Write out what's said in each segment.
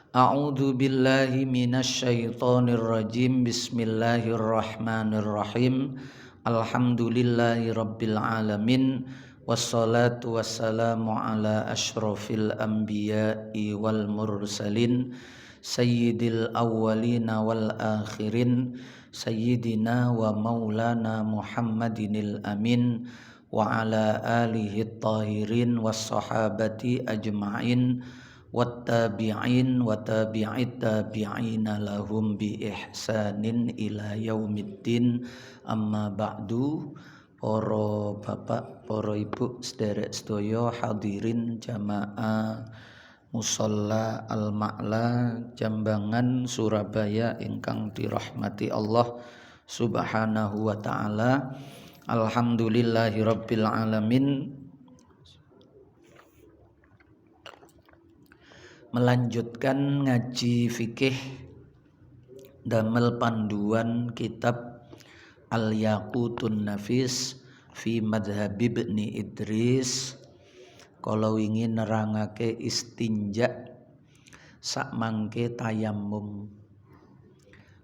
A'udzu billahi minasyaitonir rajim. Bismillahirrahmanirrahim. Alhamdulillahi rabbil alamin. Wassalatu wassalamu ala asyrafil anbiya'i wal mursalin sayyidil awwalina wal akhirin sayyidina wa maulana Muhammadinil amin wa ala alihi tahirin was sahabati ajma'in wattabi'in wa tabi'it tabi'ina lahum bi ihsanin ila yaumiddin. Amma ba'du. Para bapak, para ibu, sederek sedaya hadirin jamaah Musholla Al-Ma'la Jambangan Surabaya ingkang dirahmati Allah Subhanahu wa taala. Alhamdulillahirabbil alamin. Melanjutkan ngaji fikih damel panduan kitab Al-Yaqutun Nafis fi Madhhab Ibni Idris. Kalau ingin nerangake istinja sak mangke tayammum.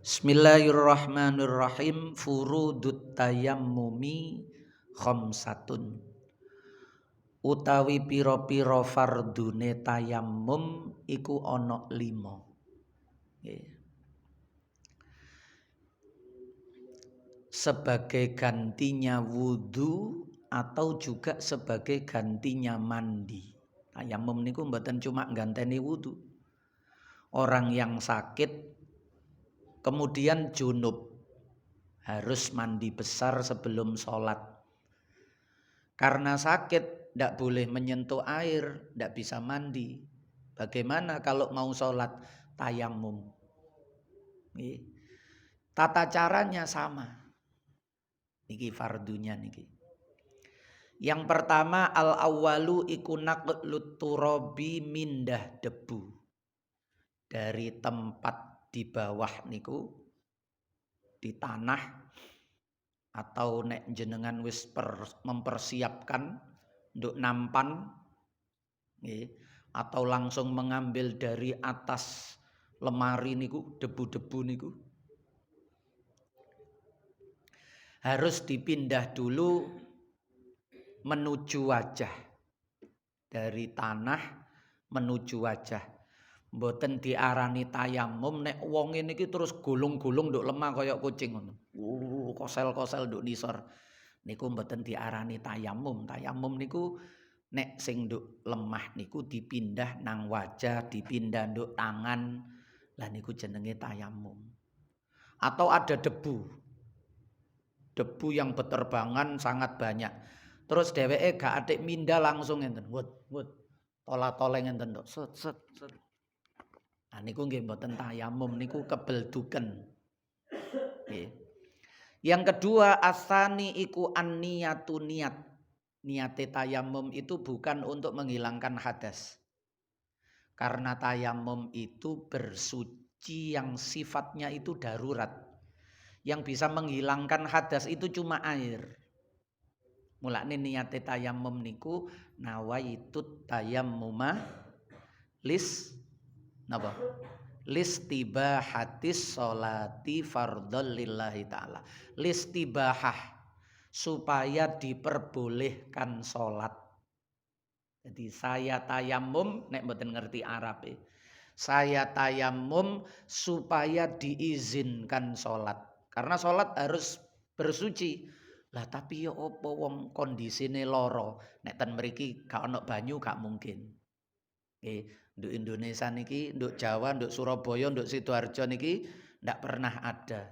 Bismillahirrahmanirrahim. Furudut tayammumi khamsatun. Utawi pira-pira fardune tayammum iku ana 5. Sebagai gantinya wudu atau juga sebagai gantinya mandi. Tayammum niku mboten cuma ganteni wudu. Orang yang sakit kemudian junub harus mandi besar sebelum sholat. Karena sakit tidak boleh menyentuh air, tidak bisa mandi. Bagaimana kalau mau sholat? Tayammum. Tata caranya sama. Niki fardunya niki. Yang pertama al-awwalu iku naqlut turabi mindah debu. Dari tempat di bawah niku, di tanah, atau nek jenengan wis mempersiapkan untuk nampan, atau langsung mengambil dari atas lemari niku, debu-debu niku, harus dipindah dulu menuju wajah. Dari tanah menuju wajah. Mboten diarani tayammum nek wong niki terus gulung-gulung nduk lemah kaya kucing ngono. Kosel-kosel nduk nisor. Niku mboten diarani tayammum. Tayammum niku nek sing nduk lemah niku dipindah nang wajah, dipindah nduk tangan. Lah niku jenenge tayammum. Atau ada debu. Debu yang beterbangan sangat banyak. Terus dheweke gak atik mindah langsung ngenten. Wut. Tola-toleng ngenten tok. Set. Nah niku nggih mboten tayammum, niku kebelduken. Nggih. Yang kedua asani iku an-niyatu niat. Niate tayammum itu bukan untuk menghilangkan hadas. Karena tayammum itu bersuci yang sifatnya itu darurat. Yang bisa menghilangkan hadas itu cuma air. Mulane niate tayammum niku nawaitut tayammuma napa? Listibahatis sholati fardhol lillahi ta'ala. Listibahah, supaya diperbolehkan sholat. Jadi saya tayammum, nek mboten ngerti Arab. Saya tayammum supaya diizinkan sholat. Karena sholat harus bersuci. Lah tapi ya apa wong kondisine loro. Nek ten mriki gak ono banyu gak mungkin. Nduk Indonesia niki, nduk Jawa, nduk Surabaya, nduk Sidoarjo niki ndak pernah ada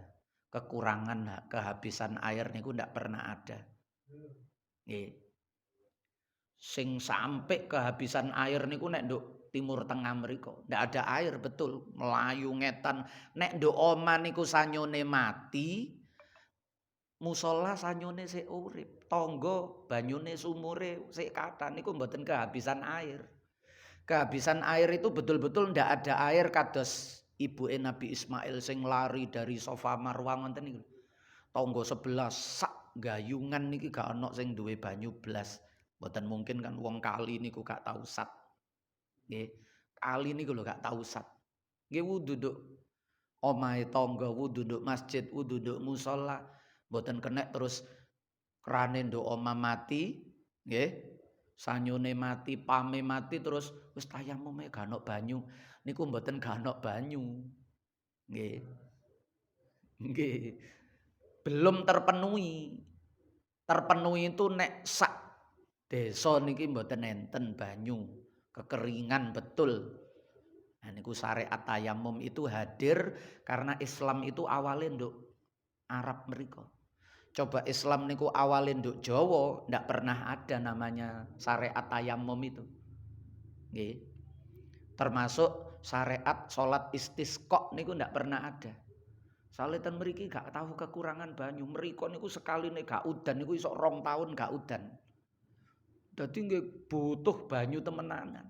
kekurangan kehabisan air niku ndak pernah ada. Sing sampai kehabisan air niku nek nduk Timur Tengah mriko ndak ada air betul, melayu ngetan. Nek nduk oma niku sanyone mati, musola sanyone sik urip, tangga banyune sumure sik kathah niku mboten kehabisan air. Kehabisan air itu betul-betul ndak ada air kados ibuke Nabi Ismail sing lari dari Safa Marwah ngoten niku. Tangga sebelah sak gayungan niki gak ono sing duwe banyu blas. Mboten mungkin kan wong kali niku gak tau sat. Nggih. Kali niku lho gak tau sat. Nggih wudu nduk omahe tangga, wudu nduk masjid, wudu nduk musala, mboten kena terus krane nduk omah mati, nggih. Sanyune mati, pame mati terus wis tayamume gak ono banyu. Niku mboten gak ono banyu. Nggih. Nggih. Belum terpenuhi. Terpenuhi itu nek sak desa niki mboten enten banyu. Kekeringan betul. Nah niku syariat tayamum itu hadir karena Islam itu awalnya nduk Arab mriko. Coba Islam niku awalin nduk Jawa, ndak pernah ada namanya syariat tayamum itu. Nggih. Termasuk syariat salat istisqa niku ndak pernah ada. Soale ten mriki gak tahu kekurangan banyu. Mriko niku sekaline gak udan niku iso 2 tahun gak udan. Dadi nggih butuh banyu temenanan.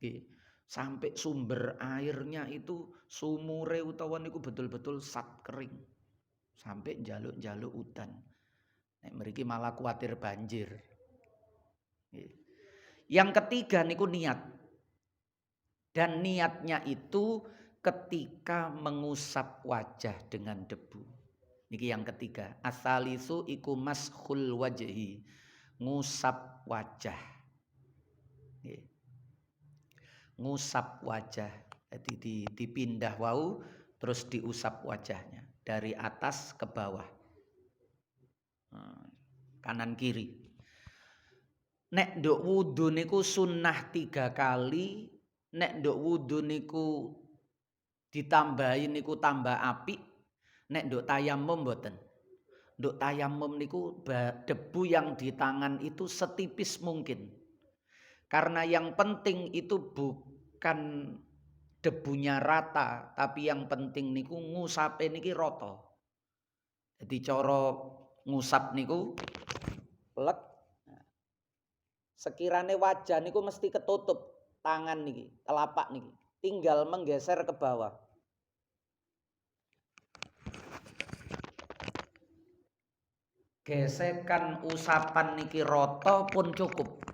Nggih. Sampai sumber airnya itu sumure utawa niku betul-betul sat kering. Sampai njaluk-njaluk udan. Nek mriki malah kuatir banjir. Yang ketiga niku niat. Dan niatnya itu ketika mengusap wajah dengan debu. Niki yang ketiga. Asalisu iku mashul wajhi. Ngusap wajah. Ngusap wajah. Jadi dipindah wau terus diusap wajahnya dari atas ke bawah. Kanan kiri. Nek nduk wudu niku sunnah 3 kali. Nek nduk wudu niku ditambahi niku tambah apik. Nek nduk tayamum mboten. Nduk tayamum niku debu yang di tangan itu setipis mungkin. Karena yang penting itu bukan debunya rata, tapi yang penting niku ngusape niki rata. Jadi cara ngusap niku lek sekirane wajah niku mesti ketutup tangan niki, telapak niki. Tinggal menggeser ke bawah. Gesekan usapan niki rata pun cukup.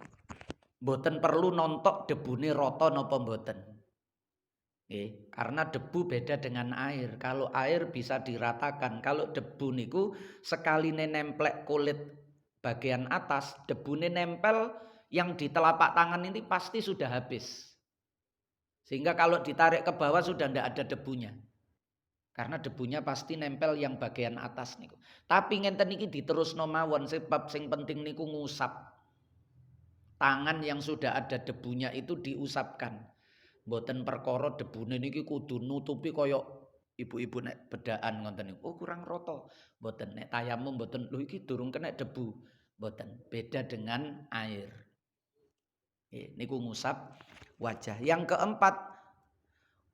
Mboten perlu nontok debune rata napa mboten. Karena debu beda dengan air. Kalau air bisa diratakan, kalau debu niku sekaline nemplek kulit bagian atas, debune nempel yang di telapak tangan ini pasti sudah habis. Sehingga kalau ditarik ke bawah sudah tidak ada debunya. Karena debunya pasti nempel yang bagian atas niku. Tapi ngenten niki diterusno mawon sebab sing penting niku ngusap. Tangan yang sudah ada debunya itu diusapkan. Mboten perkara debune niki kudu nutupi kaya ibu-ibu nek bedaan ngoten niku. Oh kurang rata. Mboten nek tayamum mboten lho iki durung kena debu. Mboten. Beda dengan air. Niku ngusap wajah. Yang keempat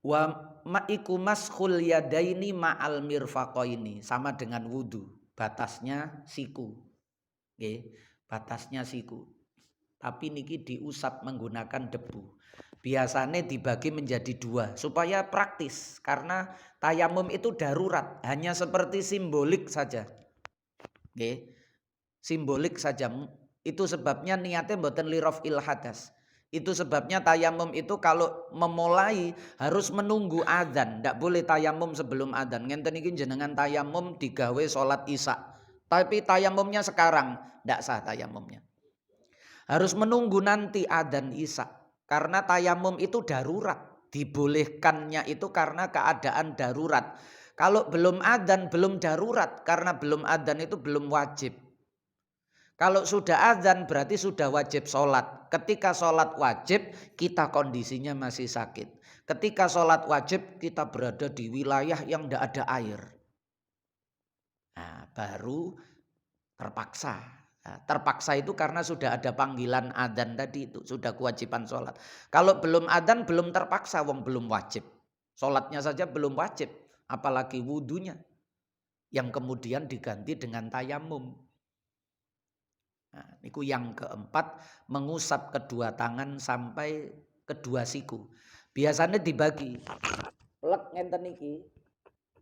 wa ma'iku mashul yadaini ma'al mirfaqaini, sama dengan wudu, batasnya siku. Nggih, batasnya siku. Tapi niki diusap menggunakan debu. Biasanya dibagi menjadi 2 supaya praktis karena tayamum itu darurat, hanya seperti simbolik saja. Nggih. Simbolik saja. Itu sebabnya niatnya mboten lirafil hadas. Itu sebabnya tayamum itu kalau memulai harus menunggu adzan, ndak boleh tayamum sebelum adzan. Ngenten iki jenengan tayamum digawe salat Isya. Tapi tayamumnya sekarang, ndak sah tayamumnya. Harus menunggu nanti adzan Isya. Karena tayamum itu darurat. Dibolehkannya itu karena keadaan darurat. Kalau belum adzan belum darurat, karena belum adzan itu belum wajib. Kalau sudah azan berarti sudah wajib sholat. Ketika sholat wajib kita kondisinya masih sakit. Ketika sholat wajib kita berada di wilayah yang tidak ada air. Nah, baru terpaksa. Nah, terpaksa itu karena sudah ada panggilan adzan tadi itu. Sudah kewajiban sholat. Kalau belum adzan belum terpaksa, wong belum wajib. Sholatnya saja belum wajib. Apalagi wudunya. Yang kemudian diganti dengan tayamum. Nah, niku yang keempat, mengusap kedua tangan sampai kedua siku. Biasanya dibagi. Lek ngenten niki,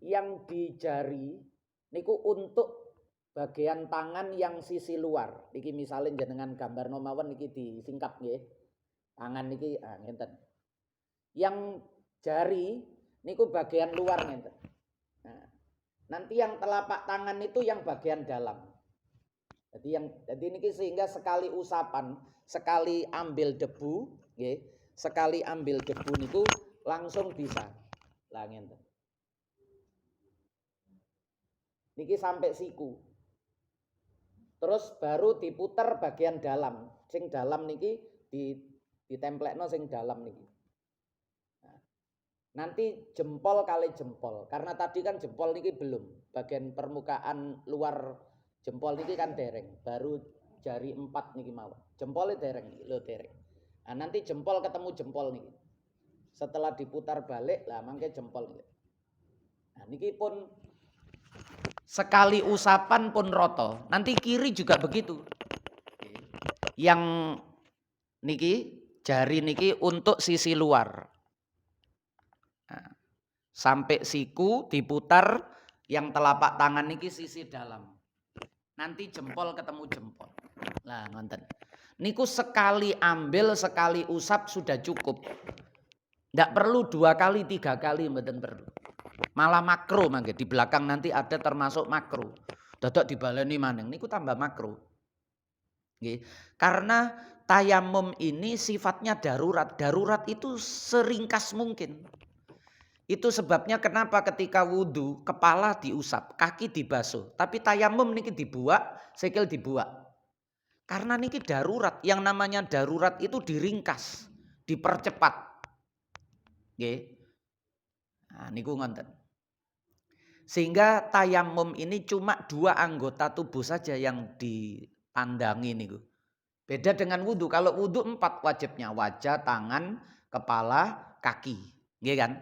yang di jari niku untuk bagian tangan yang sisi luar. Niki misalnya jenengan gambar nomawon niki disingkap nggih. Tangan niki ngenten. Yang jari niku bagian luar ngeten. Nah, nanti yang telapak tangan itu yang bagian dalam. Jadi niki sehingga sekali usapan, sekali ambil debu, nggih, sekali ambil debu niku langsung bisa. Lah ngenten. Niki sampai siku. Terus baru diputer bagian dalam. Sing dalam niki ditemplekno sing dalam niki. Nah, nanti jempol kali jempol. Karena tadi kan jempol niki belum. Bagian permukaan luar jempol niki kan dereng. Baru jari 4 niki mawon. Jempolnya dereng niki, lho dereng. Nah, nanti jempol ketemu jempol niki. Setelah diputar balik, lah mangke jempol niki. Nah, niki pun sekali usapan pun roto. Nanti kiri juga begitu. Yang niki jari niki untuk sisi luar. Nah, sampai siku diputar, yang telapak tangan niki sisi dalam. Nanti jempol ketemu jempol. Lah ngonten. Niku sekali ambil, sekali usap sudah cukup. Ndak perlu 2 kali, 3 kali, mboten perlu. Malah makro mangke di belakang nanti ada termasuk makro. Dodok dibaleni maning niku tambah makro. Nggih. Karena tayamum ini sifatnya darurat. Darurat itu seringkas mungkin. Itu sebabnya kenapa ketika wudhu kepala diusap, kaki dibasuh, tapi tayamum niki dibuak, sikil dibuak. Karena niki darurat, yang namanya darurat itu diringkas, dipercepat. Nggih. Nah, niku ngonten. Sehingga tayamum ini cuma 2 anggota tubuh saja yang ditandangi niku. Beda dengan wudhu. Kalau wudhu 4 wajibnya, wajah, tangan, kepala, kaki, nggih kan?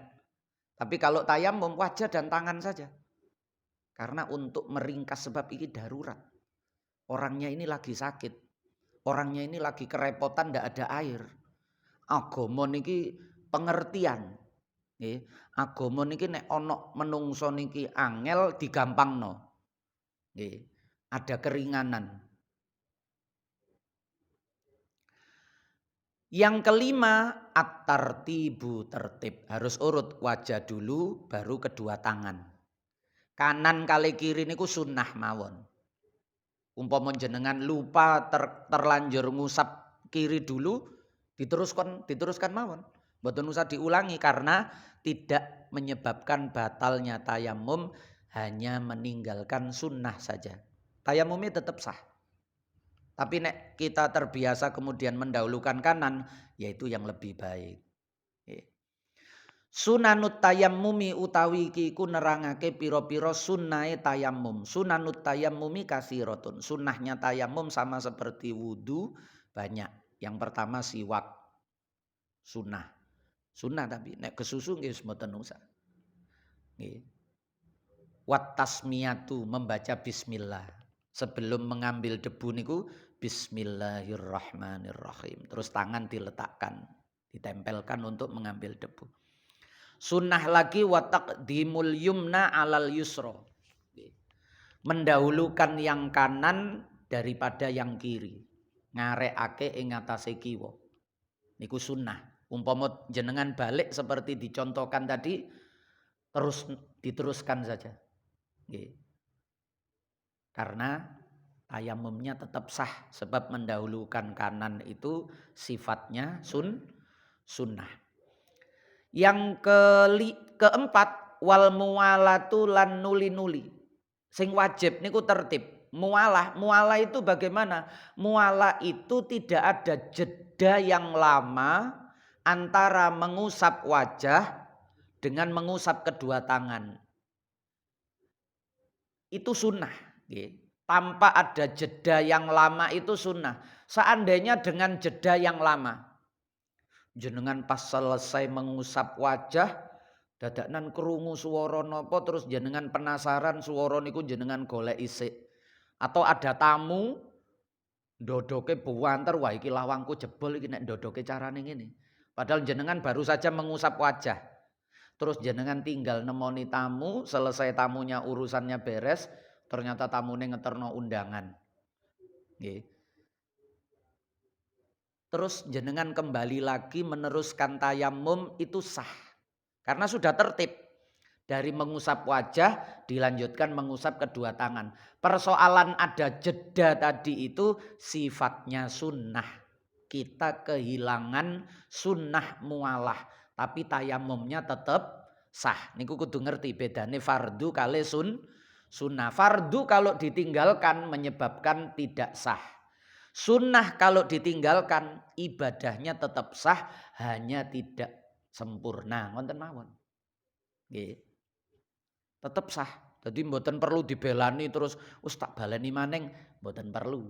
Tapi kalau tayamum wajah dan tangan saja. Karena untuk meringkas sebab ini darurat. Orangnya ini lagi sakit. Orangnya ini lagi kerepotan ndak ada air. Agama niki pengertian. Nggih. Agama niki nek ana menungso niki angel digampangno. Nggih. Ada keringanan. Yang kelima, at-tartibu tertib. Harus urut, wajah dulu baru kedua tangan. Kanan kali kiri niku sunnah mawon. Umpama jenengan lupa terlanjur ngusap kiri dulu, diteruskan mawon. Mboten usah diulangi karena tidak menyebabkan batalnya tayamum, hanya meninggalkan sunnah saja. Tayamumnya tetap sah. Tapi nek kita terbiasa kemudian mendahulukan kanan, yaitu yang lebih baik. Sunanut tayammumi utawi iki ku nerangake pira-pira sunnahe tayammum. Sunanut tayammumi katsiratun. Sunnahnya tayammum sama seperti wudu banyak. Yang pertama siwak. Sunnah. Sunnah tapi nek kesusu nggih mboten usah. Nggih. Wat tasmiyatu, membaca bismillah. Sebelum mengambil debu niku bismillahirrahmanirrahim. Terus tangan diletakkan, ditempelkan untuk mengambil debu. Sunnah lagi wa taqdimul yumna alal yusra. Mendahulukan yang kanan daripada yang kiri. Ngarekake ing atase kiwa. Niku sunnah. Umpama jenengan balik seperti dicontohkan tadi, terus diteruskan saja. Karena tayamumnya tetap sah sebab mendahulukan kanan itu sifatnya sunnah. Yang keempat wal muwalatu lan nuli-nuli. Sing wajib niku tertib. Mualah itu bagaimana? Mualah itu tidak ada jeda yang lama antara mengusap wajah dengan mengusap kedua tangan. Itu sunnah. Tanpa ada jeda yang lama itu sunnah. Seandainya dengan jeda yang lama, jenengan pas selesai mengusap wajah, dadaknan krungu swara napa terus jenengan penasaran swara niku jenengan golek isik. Atau ada tamu ndodoke buwanter, wah iki lawangku jebol iki nek ndodoke carane ngene. Padahal jenengan baru saja mengusap wajah. Terus jenengan tinggal nemoni tamu, selesai tamunya urusannya beres, ternyata tamune ngeterno undangan. Nggih. Terus jenengan kembali lagi meneruskan tayamum itu sah. Karena sudah tertib. Dari mengusap wajah dilanjutkan mengusap kedua tangan. Persoalan ada jeda tadi itu sifatnya sunnah. Kita kehilangan sunnah mualah. Tapi tayamumnya tetap sah. Niku kudu ngerti bedane fardu kali sunnah. Fardu kalau ditinggalkan menyebabkan tidak sah. Sunnah kalau ditinggalkan ibadahnya tetap sah, hanya tidak sempurna. Ngoten mawon. Nggih. Tetap sah. Jadi mboten perlu dibelani terus tak baleni maneng, mboten perlu.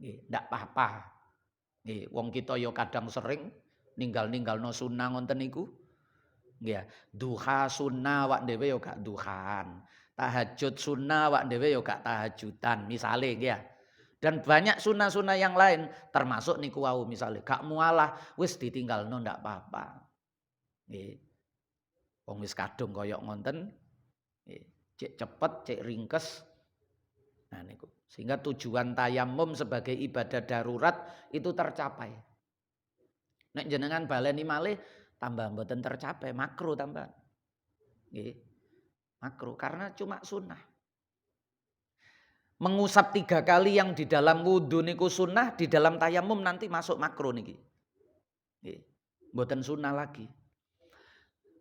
Nggih, ndak apa-apa. Nggih, wong kita ya kadang sering ninggal-ninggalno sunah ngoten niku. Nggih, duha sunah wak dhewe ya gak duhaan. Tahajud sunah wak dhewe ya gak tahajudan, misale nggih ya. Dan banyak sunah-sunah yang lain termasuk niku wau misale gak mualah wis ditinggalno ndak apa-apa. Nggih. Wong wis kadung kaya ngonten, cek cepet, cek ringkes. Nah niku. Sehingga tujuan tayamum sebagai ibadah darurat itu tercapai. Nek jenengan baleni malih tambah mboten tercapai, makruh tambah. Nggih. Makruh karena cuma sunnah. Mengusap 3 kali yang di dalam wudhu niku sunnah, di dalam tayamum nanti masuk makruh niki. Nggih. Mboten sunnah lagi.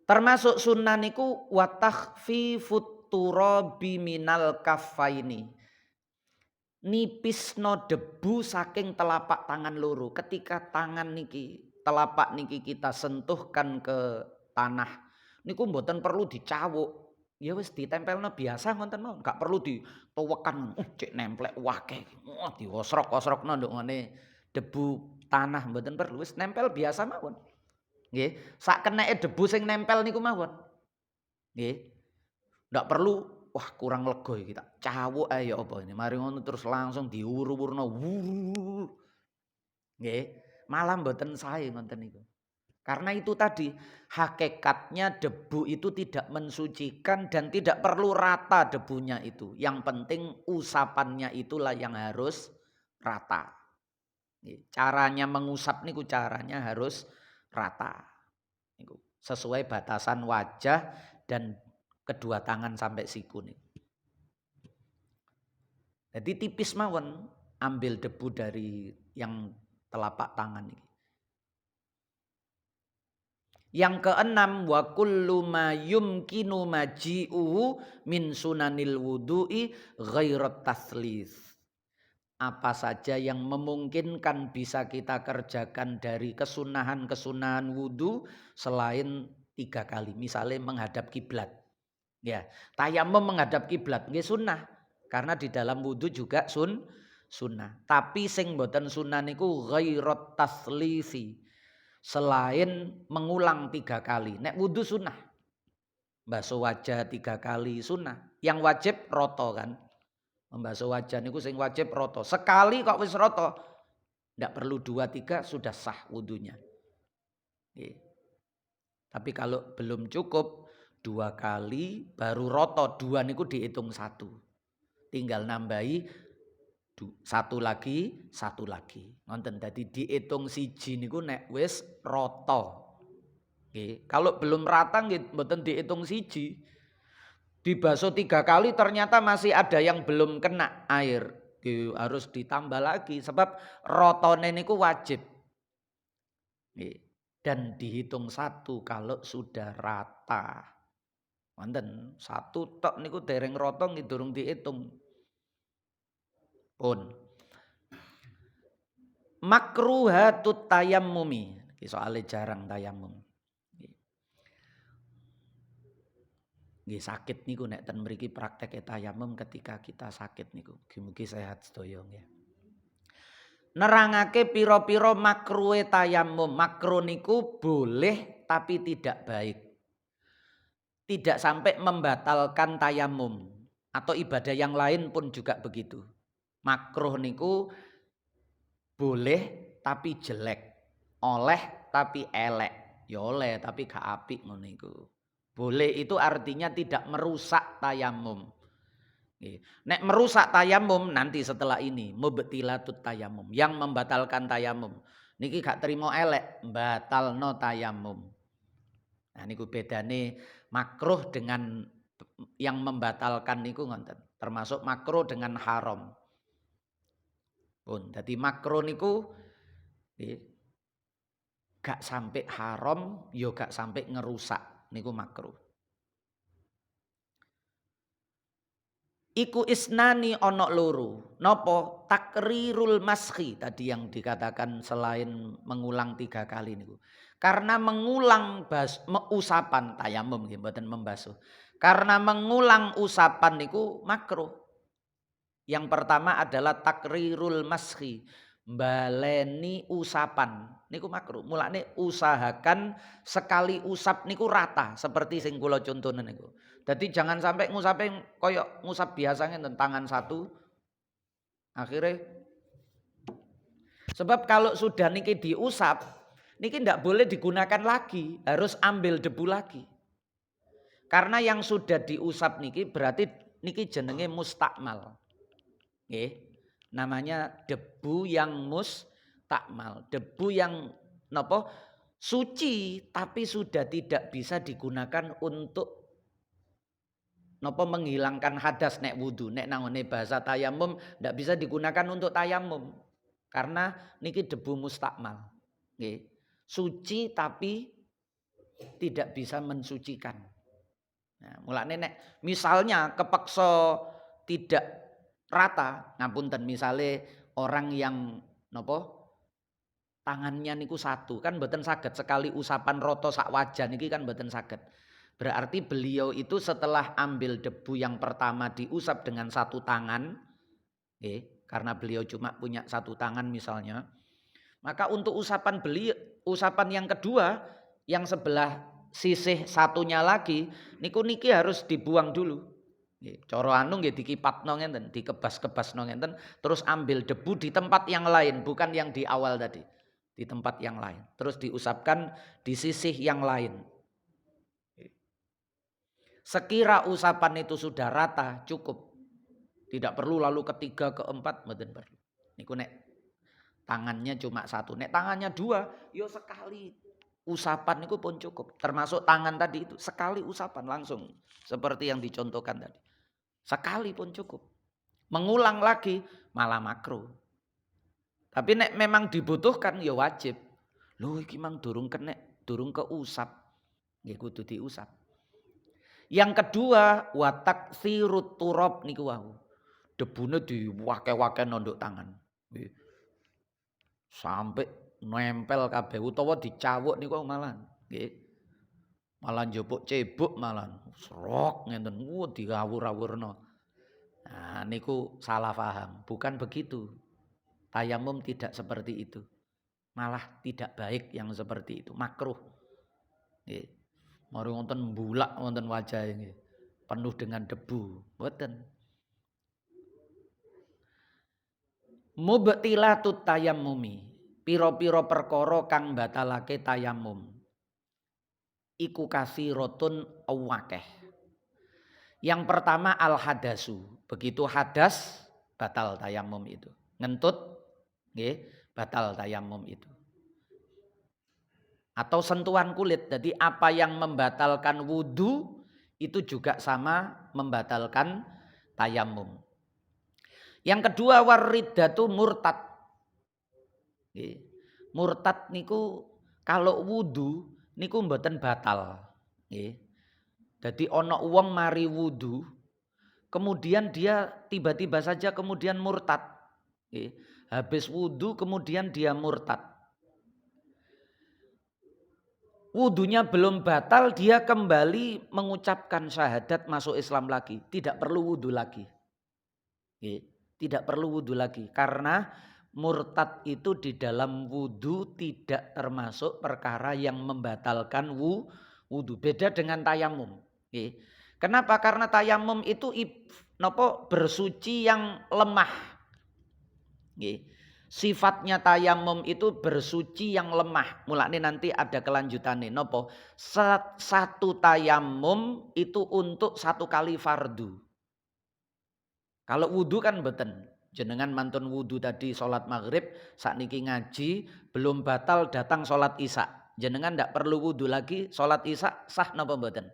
Termasuk sunnah niku wa takhfifut turabi minal kaffaini. Nipisno debu saking telapak tangan loro. Ketika tangan niki, telapak niki kita sentuhkan ke tanah, niku mboten perlu dicawuk. Ya wis ditempelno biasa ngoten mawon, gak perlu ditowekan, cek nemplek wake. Diosrok-osrokno nduk ngene debu tanah mboten perlu, wis nempel biasa mawon. Nggih, sak keneke debu sing nempel niku mawon. Nggih. Ndak perlu wah kurang lega iki tak cawuk ae ya apa ini. Mari ngono terus langsung diuru-urno. Nggih, malah mboten sae ngoten niku. Karena itu tadi hakikatnya debu itu tidak mensucikan dan tidak perlu rata debunya itu. Yang penting usapannya itulah yang harus rata. Caranya mengusap niku caranya harus rata. Sesuai batasan wajah dan kedua tangan sampai siku nih. Jadi tipis mawon ambil debu dari yang telapak tangan ini. Yang keenam wa kullu ma yumkinu maji'uhu min sunanil wudu'i ghairat taslis. Apa saja yang memungkinkan bisa kita kerjakan dari kesunahan-kesunahan wudu selain 3 kali. Misalnya menghadap kiblat. Ya, tayamum menghadap kiblat nggih sunnah. Karena di dalam wudu juga sunnah. Tapi sing mboten sunnah niku ghairat taslisi. Selain mengulang 3 kali. Nek wudu sunnah. Basuh wajah 3 kali sunnah. Yang wajib roto kan. Membasuh wajah niku sing wajib roto. Sekali kok wis roto. Ndak perlu 2, 3 sudah sah wudunya. Tapi kalau belum cukup 2 kali baru roto. 2 niku dihitung 1. Tinggal nambahi 1 lagi, 1 lagi. Ngonten dadi dihitung 1 niku nek wis roto. Kalau belum rata nggih mboten dihitung 1. Dibasuh 3 kali ternyata masih ada yang belum kena air. Harus ditambah lagi sebab rotone niku wajib. Dan dihitung 1 kalau sudah rata. Wonten 1 tok niku dereng rata nggih durung dihitung. Pun. Makruhatut tayammumi. Soalnya jarang tayamum. Nggih sakit niku nek ten mriki praktek tayamum ketika kita sakit niku. Mugi-mugi sehat sedaya nggih. Nerangake pira-pira makruhe tayamum. Makruh niku boleh tapi tidak baik. Tidak sampai membatalkan tayamum atau ibadah yang lain pun juga begitu. Makruh niku boleh tapi jelek, oleh tapi elek. Ya oleh tapi gak apik ngono niku. Boleh itu artinya tidak merusak tayamum. Nek merusak tayamum nanti setelah ini mubtilatut tayamum, yang membatalkan tayamum. Niki gak terima elek, batalno tayamum. Nah niku bedane makruh dengan yang membatalkan niku ngoten. Termasuk makruh dengan haram. Pun dadi makruh niku nggih gak sampai haram, yo gak sampai ngerusak niku makruh. Iku isnani ono loro. Nopo takrirul maskhi tadi yang dikatakan selain mengulang 3 kali niku. Karena mengulang usapan tayamum nggih mboten membasuh. Karena mengulang usapan niku makruh. Yang pertama adalah takrirul maskhi, baleni usapan niku makruh. Mulane usahakan sekali usap niku rata seperti sing kula contohne niku. Jadi jangan sampai ngusape koyok ngusap biasa ngenten tangan satu akhirnya sebab kalau sudah niki diusap niki ndak boleh digunakan lagi, harus ambil debu lagi. Karena yang sudah diusap niki berarti niki jenenge mustakmal. Nggih. Namanya debu yang mustakmal, debu yang napa suci tapi sudah tidak bisa digunakan untuk napa menghilangkan hadas nek wudu. Nek nangone bahasa tayamum ndak bisa digunakan untuk tayamum. Karena niki debu mustakmal. Nggih. Suci tapi tidak bisa mensucikan. Nah, mulane nek misalnya kepeksa tidak rata, ngapunten misale orang yang napa tangannya niku satu kan mboten saged sekali usapan rata sak wajan niki kan mboten saged. Berarti beliau itu setelah ambil debu yang pertama diusap dengan satu tangan, karena beliau cuma punya satu tangan misalnya, maka untuk usapan yang kedua, yang sebelah sisih satunya lagi, niki harus dibuang dulu. Coro anu nggih dikipatno ngenten, dikebas-kebasno ngenten, terus ambil debu di tempat yang lain, bukan yang di awal tadi. Di tempat yang lain. Terus diusapkan di sisih yang lain. Sekira usapan itu sudah rata, cukup. Tidak perlu lalu ketiga, keempat, mboten perlu. Niku nek tangannya cuma satu, nek tangannya dua, yo sekali usapan niku pun cukup. Termasuk tangan tadi itu sekali usapan langsung, seperti yang dicontohkan tadi. Sekali pun cukup. Mengulang lagi malah makruh. Tapi nek memang dibutuhkan ya wajib. Lho iki mang durung keusap. Nggih kudu diusap. Yang kedua, wa taksirut turab niku wau. Debune diwake-wake nonduk tangan. Sampai nempel kabeh utawa dicawuk niku malah nggih. Malah njupuk cebuk malah serok ngenten diawur-awurno. Nah niku salah paham, bukan begitu. Tayamum tidak seperti itu. Malah tidak baik yang seperti itu, makruh. Nggih. Mari wonten mbulak wonten wajah nggih. Penuh dengan debu, mboten. Mubtilatut tayammumi. Piro-piro perkara kang batalake tayamum. Iku kasirotun awakeh. Yang pertama al hadasu. Begitu hadas batal tayamum itu. Ngentut nggih, batal tayamum itu. Atau sentuhan kulit. Jadi apa yang membatalkan wudu itu juga sama membatalkan tayamum. Yang kedua waridatu murtad. Murtad niku kalau wudu niku mboten batal. Jadi ono wong mari wudu kemudian dia tiba-tiba saja kemudian murtad. Habis wudu kemudian dia murtad. Wudunya belum batal, dia kembali mengucapkan syahadat masuk Islam lagi. Tidak perlu wudu lagi. Tidak perlu wudu lagi. Karena murtad itu di dalam wudu tidak termasuk perkara yang membatalkan wudu. Beda dengan tayamum. Kenapa? Karena tayamum itu bersuci yang lemah. Sifatnya tayamum itu bersuci yang lemah. Mulane nanti ada kelanjutannya. Nopo? Satu tayamum itu untuk satu kali fardu. Kalau wudu kan mboten. Jenengan mantun wudu tadi sholat maghrib, sakniki ngaji, belum batal datang sholat isya. jenengan ndak perlu wudu lagi, sholat isya sah napa mboten?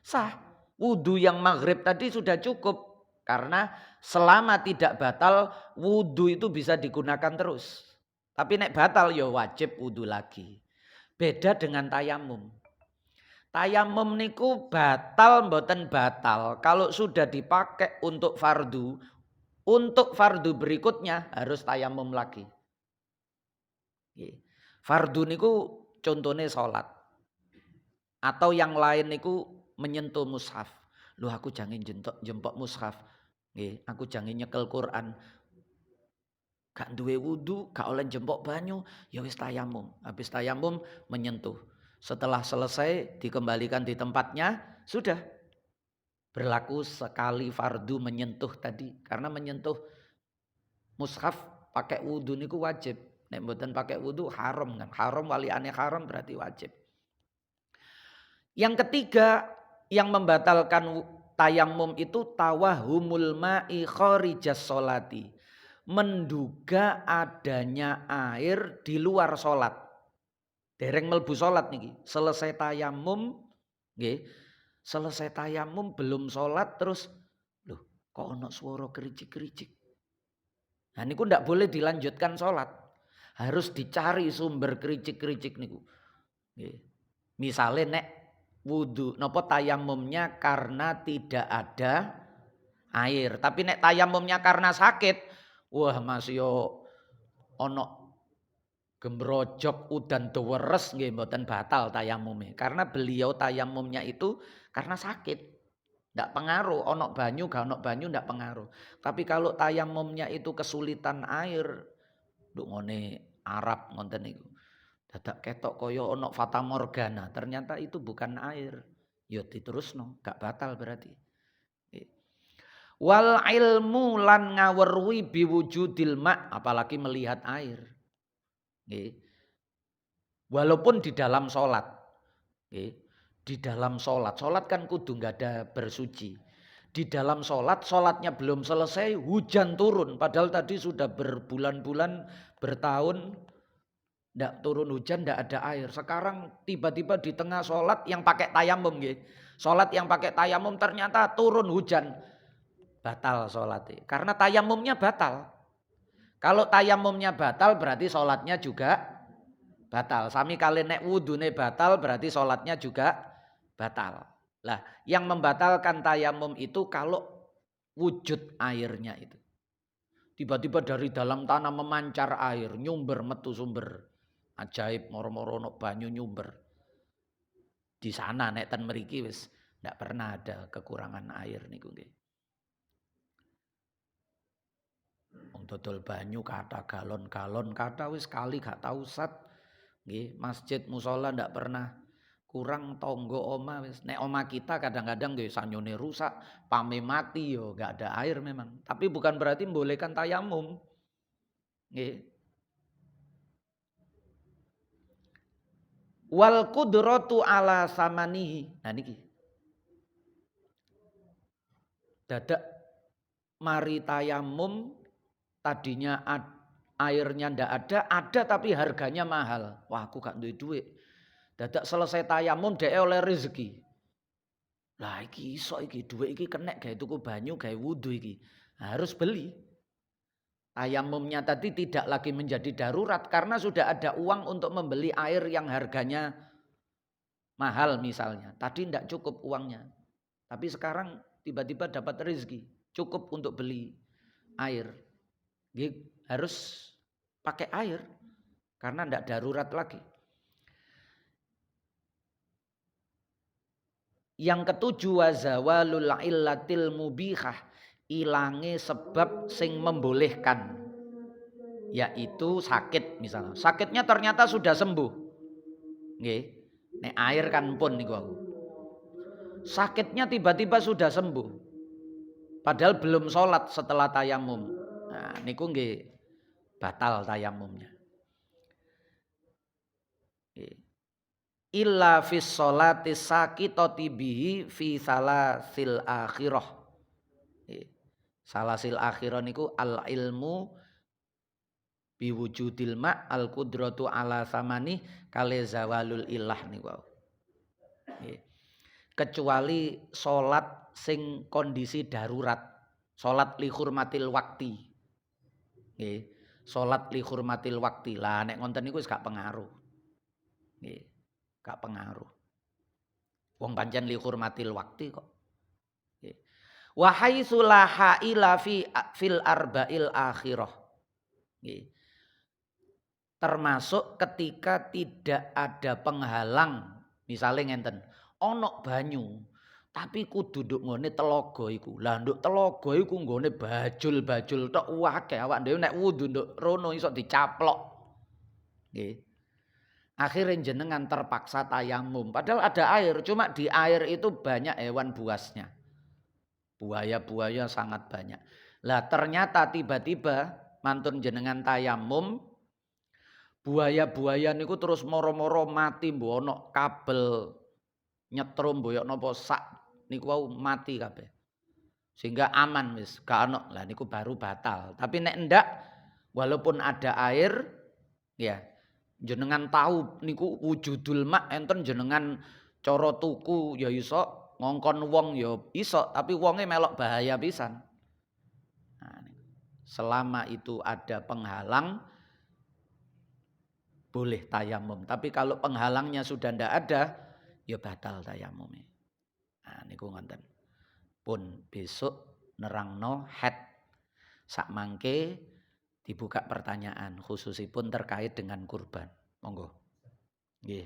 Sah. Wudu yang maghrib tadi sudah cukup. Karena selama tidak batal, wudu itu bisa digunakan terus. Tapi nek batal ya wajib wudu lagi. Beda dengan tayamum. Tayamum niku batal mboten batal. Kalau sudah dipakai untuk fardu berikutnya harus tayamum lagi. Fardu niku contohnya sholat. Atau yang lain niku menyentuh mushaf. Loh aku jangan jempok mushaf. Aku jangan nyekel Quran. Gak duwe wudu, gak oleh jempok banyu, ya wis tayamum. Habis tayamum menyentuh. Setelah selesai dikembalikan di tempatnya, sudah. Berlaku sekali fardu menyentuh tadi. Karena menyentuh mushaf pakai wudu niku wajib. Nek mboten pakai wudu haram kan. Haram waliane haram berarti wajib. Yang ketiga yang membatalkan tayamum itu tawahumul ma'i kharijas sholati. Menduga adanya air di luar sholat. Dereng melbu sholat niki. Selesai tayamum, nggih. Selesai tayamum belum sholat terus, loh kok ono suara kericik-kericik. Nah niku ndak boleh dilanjutkan sholat. Harus dicari sumber kericik-kericik niku. Nggih. Misale nek wudu napa tayamumnya karena tidak ada air. Tapi nek tayamumnya karena sakit, wah Mas yo ono gembrojok udan deres nggih mboten batal tayamume. Karena beliau tayamumnya itu karena sakit. Ndak pengaruh ono banyu gak ono banyu ndak pengaruh. Tapi kalau tayamumnya itu kesulitan air, nduk ngene Arab ngonten niku. Dadak ketok kaya ono fata morgana, ternyata itu bukan air. Ya diterusno, gak batal berarti. Wal ilmu lan ngawerui biwujudil ma', apalagi melihat air. Walaupun di dalam sholat. Di dalam sholat. Sholat kan kudu nggak ada bersuci. Di dalam sholat, sholatnya belum selesai, hujan turun. Padahal tadi sudah berbulan-bulan, bertahun, nggak turun hujan, nggak ada air. Sekarang tiba-tiba di tengah sholat yang pakai tayamum. Sholat yang pakai tayamum ternyata turun hujan. Batal sholatnya. Karena tayamumnya batal. Kalau tayamumnya batal berarti sholatnya juga batal. Sami kali nek wudune batal berarti sholatnya juga batal. Lah, yang membatalkan tayamum itu kalau wujud airnya itu. Tiba-tiba dari dalam tanah memancar air, nyumber metu sumber. Ajaib moro-moro no banyu nyumber. Di sana nek ten mriki wis ndak pernah ada kekurangan air niku nggih. Dodol banyu kata galon-galon kata wis kali gak tau sat. Nggih, masjid musala ndak pernah kurang, tonggo oma wis. Nek oma kita kadang-kadang nggih sanyone rusak, pame mati yo gak ada air memang. Tapi bukan berarti membolehkan tayamum. Nggih. Wal qudratu ala samanihi. Nah niki. Dadak mari tayamum tadinya airnya ndak ada tapi harganya mahal. Wah aku gak duwe duit. Dadak selesai tayamum dhek oleh rezeki. Lah iki iso iki duit iki kenek gawe tuku banyu gawe wudu iki. Harus beli. Tayamumnya tadi tidak lagi menjadi darurat karena sudah ada uang untuk membeli air yang harganya mahal misalnya. Tadi ndak cukup uangnya. Tapi sekarang tiba-tiba dapat rezeki. Cukup untuk beli air. Harus pakai air. Karena ndak darurat lagi. Yang ketujuh wazawalul illatil mubihah, ilange sebab sing membolehkan, yaitu sakit misalnya. Sakitnya ternyata sudah sembuh. Nggih. Nek air kan pun niku aku. Sakitnya tiba-tiba sudah sembuh. Padahal belum sholat setelah tayamum. Nah, niku nggih batal tayamumnya. Illa fis sholati sakitati bihi fi salasil akhirah. Salasil akhirah niku al ilmu Biwujudil ma al qudratu ala samani kale zawalul ilah niku. Nggih. Kecuali salat sing kondisi darurat, salat li hurmatil wakti. Nggih. Salat li hurmatil wakti. Lah nek ngoten niku wis gak pengaruh. Nggih. Gak pengaruh. Wong pancen li hurmatil wakti kok. Nggih. Wa haitsu la haila fil arba'il akhirah. Nggih. Termasuk ketika tidak ada penghalang, misalnya ngenten, ono banyu, tapi kudu nduk nggone telaga iku. Lah nduk telaga iku nggone bajul-bajul tok akeh awak dhewe nek wudu nduk rono iso dicaplok. Nggih. Akhirnya jenengan terpaksa tayamum. Padahal ada air, cuma di air itu banyak hewan buasnya. Buaya-buaya sangat banyak. Lah ternyata tiba-tiba mantun jenengan tayamum, buaya-buaya niku terus moro-moro mati, mbok ana kabel nyetrum mboyo napa sak niku wau mati kabeh. Sehingga aman wis, gak ono. Lah niku baru batal. Tapi nek ndak walaupun ada air ya jenengan tahu niku wujudul mak enten jenengan cara tuku ya iso, ngongkon wong ya iso, tapi wonge melok bahaya pisan. Nah, selama itu ada penghalang boleh tayamum. Tapi kalau penghalangnya sudah ndak ada, ya batal tayamumnya. Nah, niku ngoten. Pun besok nerangno head sak mangke dibuka pertanyaan khususipun terkait dengan kurban. Monggo. Nggih.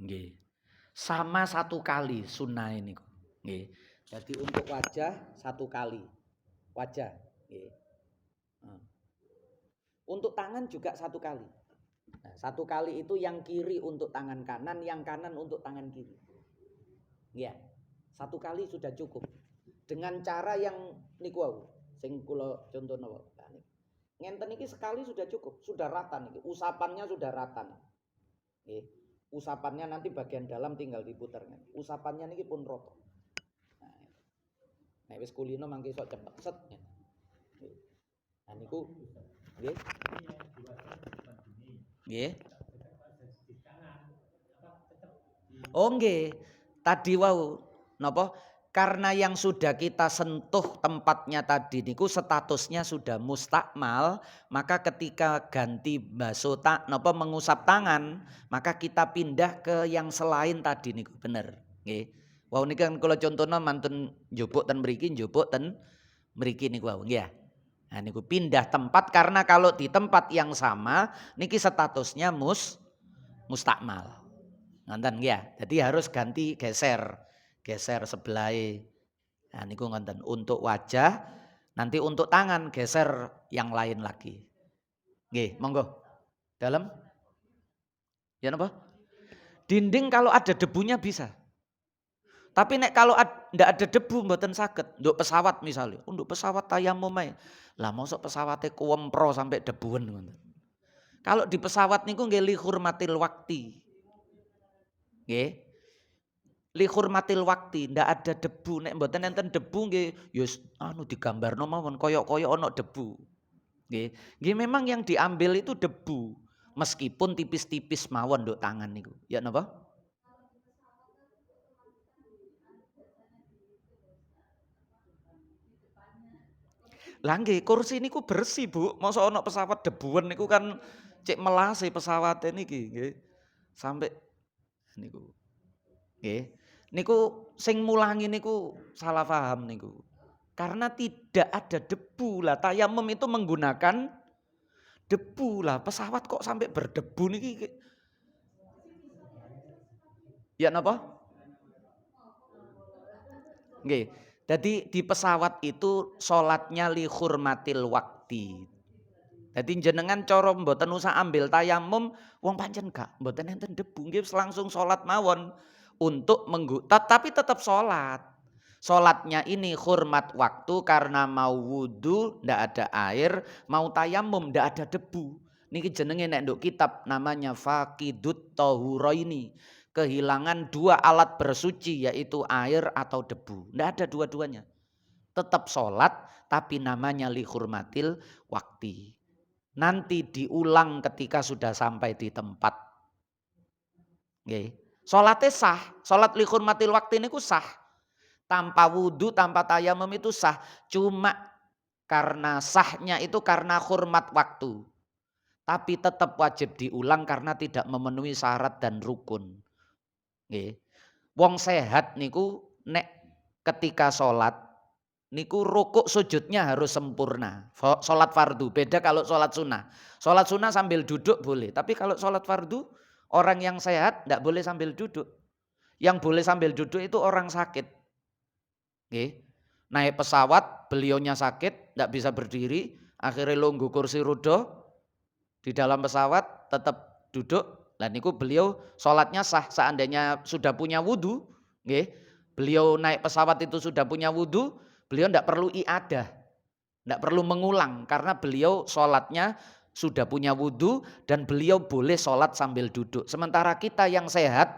Nggih. Sama satu kali sunnah ini. Nggih. Jadi untuk wajah satu kali. Wajah. Nggih. Untuk tangan juga satu kali. Nah, satu kali itu yang kiri untuk tangan kanan, yang kanan untuk tangan kiri. Ya. Satu kali sudah cukup. Dengan cara yang niku wau, sing kula contohna wau. Ngenten iki sekali sudah cukup, sudah rata niki. Usapannya sudah rata. Nggih. Usapannya nanti bagian dalam tinggal diputer. Usapannya niki pun rata. Nah, nek wis kulino mangke iso cepet set. Nah niku nggih. Nggih. Oh nggih. Tadi wau napa? Karena yang sudah kita sentuh tempatnya tadi niku statusnya sudah mustakmal, maka ketika ganti basuh napa mengusap tangan, maka kita pindah ke yang selain tadi niku bener. Nggih. Wau niki kan kula contohna mantun njupuk ten mriki, njupuk ten mriki niku wau nggih ya. Nah niku pindah tempat karena kalau di tempat yang sama niki statusnya mustakmal. Ngoten nggih ya. Jadi harus ganti geser sebelah. Nah niku ngoten untuk wajah, nanti untuk tangan geser yang lain lagi. Nggih, monggo. Dalam? Ya napa? Dinding kalau ada debunya bisa. Tapi nek kalau ndak ada debu mboten saged. Untuk pesawat misalnya, untuk pesawat tayamum ae. Lah mosok pesawate kuwempro sampai debuan ngoten. Kalau di pesawat niku nggih li hurmatil wakti. Nggih. Li hurmatil wakti, ndak ada debu. Nek mboten enten debu nggih ya digambarno mawon koyok-koyok ana debu. Nggih. Nggih memang yang diambil itu debu. Meskipun tipis-tipis mawon nduk tangan niku. Ya napa? Lah nggih kursi niku bersih, Bu. Masa ana pesawat debuan niku kan cek melase pesawate niki nggih. Sampai niku. Nggih. Niku sing mulangi niku salah paham niku. Karena tidak ada debu lah. Tayamum itu menggunakan debu lah. Pesawat kok sampai berdebu niki. Ya napa? Nggih. Jadi di pesawat itu salatnya li hurmatil wakti. Jadi jenengan cara mboten usah ambil tayamum wong pancen gak mboten enten debu nggih langsung salat mawon untuk tapi tetap salat. Sholatnya ini hormat waktu karena mau wudu ndak ada air, mau tayamum ndak ada debu. Niki jenenge nek nduk kitab namanya faqidut tahuraini. Kehilangan dua alat bersuci yaitu air atau debu. Ndak ada dua-duanya. Tetap sholat tapi namanya lihurmatil wakti. Nanti diulang ketika sudah sampai di tempat. Nggih. Sholatnya sah, sholat lihurmatil wakti niku sah. Tanpa wudhu, tanpa tayamum itu sah. Cuma karena sahnya itu karena hormat waktu. Tapi tetap wajib diulang karena tidak memenuhi syarat dan rukun. Nggih. Wong sehat niku nek ketika sholat niku rukuk sujudnya harus sempurna. Sholat fardu beda kalau sholat sunnah. Sholat sunnah sambil duduk boleh. Tapi kalau sholat fardu orang yang sehat tidak boleh sambil duduk. Yang boleh sambil duduk itu orang sakit. Naik pesawat, beliaunya sakit, tidak bisa berdiri, akhirnya lungguh kursi roda di dalam pesawat, tetap duduk. Dan niku beliau sholatnya sah seandainya sudah punya wudhu. Beliau naik pesawat itu sudah punya wudhu, beliau tidak perlu iadah, tidak perlu mengulang karena beliau sholatnya sudah punya wudhu dan beliau boleh sholat sambil duduk. Sementara kita yang sehat,